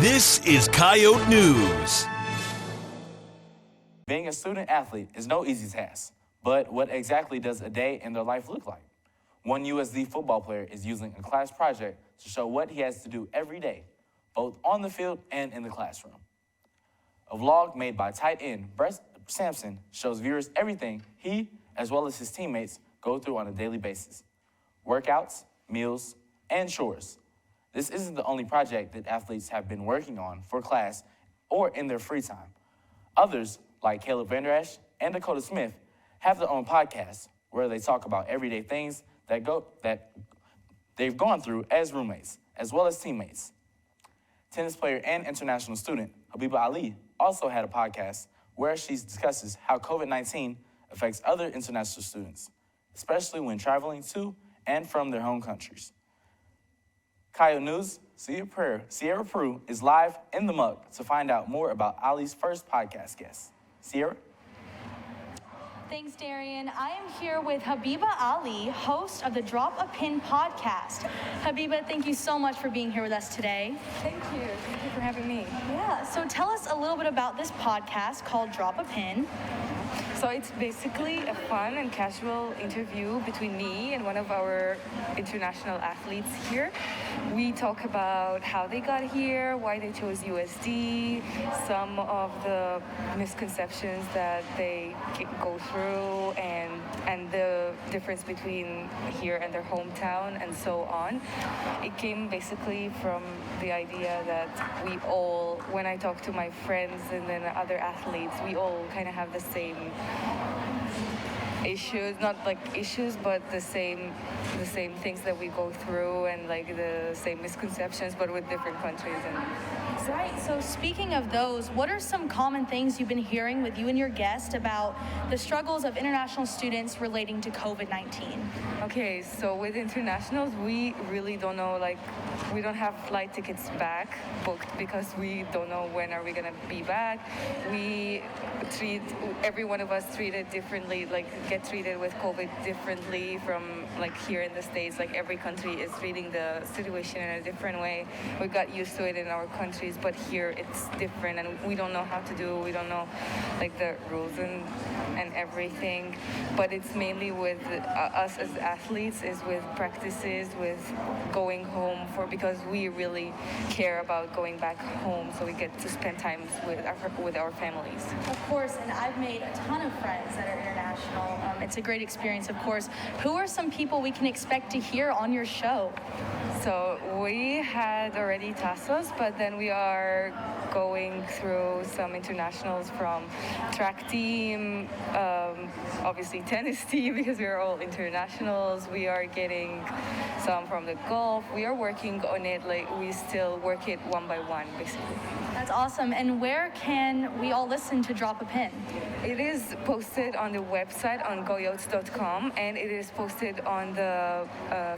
This is Coyote News. Being a student athlete is no easy task, but what exactly does a day in their life look like? One USD football player is using a class project to show what he has to do every day, both on the field and in the classroom. A vlog made by tight end Samson shows viewers everything he, as well as his teammates, go through on a daily basis. Workouts, meals, and chores. This isn't the only project that athletes have been working on for class or in their free time. Others, like Caleb Van Der Esch and Dakota Smith, have their own podcasts where they talk about everyday things that they've gone through as roommates, as well as teammates. Tennis player and international student Habiba Ali also had a podcast where she discusses how COVID-19 affects other international students, especially when traveling to and from their home countries. Coyote News, Sierra Prue is live in the muck to find out more about Ali's first podcast guest. Sierra? Thanks, Darian. I am here with Habiba Ali, host of the Drop a Pin podcast. Habiba, thank you so much for being here with us today. Thank you. Thank you for having me. Yeah, so tell us a little bit about this podcast called Drop a Pin. So it's basically a fun and casual interview between me and one of our international athletes here. We talk about how they got here, why they chose USD, some of the misconceptions that they go through, and the difference between here and their hometown, and so on. It came basically from the idea that we all, when I talk to my friends and then other athletes, we all kind of have the same issues, not like issues, but the same things that we go through, and like the same misconceptions, but with different countries. And right, so speaking of those, what are some common things you've been hearing with you and your guest about the struggles of international students relating to COVID-19? Okay, so with internationals, we really don't know, like, we don't have flight tickets back booked because we don't know when are we gonna be back. We treat, every one of us treated differently, like get treated with COVID differently from like here in the States. Like every country is treating the situation in a different way. We got used to it in our countries, but here it's different, and we don't know how to do, we don't know like the rules and everything. But it's mainly with us as athletes, is with practices, with going home because we really care about going back home, so we get to spend time with our families. Of course, and I've made a ton of friends that are international. It's a great experience, of course. Who are some people we can expect to hear on your show? So we had already Tassos, but then we are going through some internationals from track team, obviously tennis team, because we are all internationals. We are getting some from the golf. We are working on it, like we still work it one by one, basically. That's awesome. And where can we all listen to Drop a Pin? It is posted on the website on coyotes.com, and it is posted on the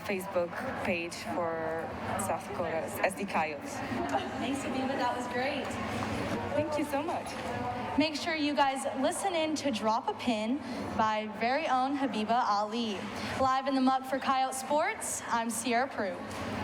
Facebook page for South Dakota as the Coyotes. Thanks, Habiba. That was great. Thank you so much. Make sure you guys listen in to Drop a Pin by very own Habiba Ali. Live in the muck for Coyote Sports, I'm Sierra Prue.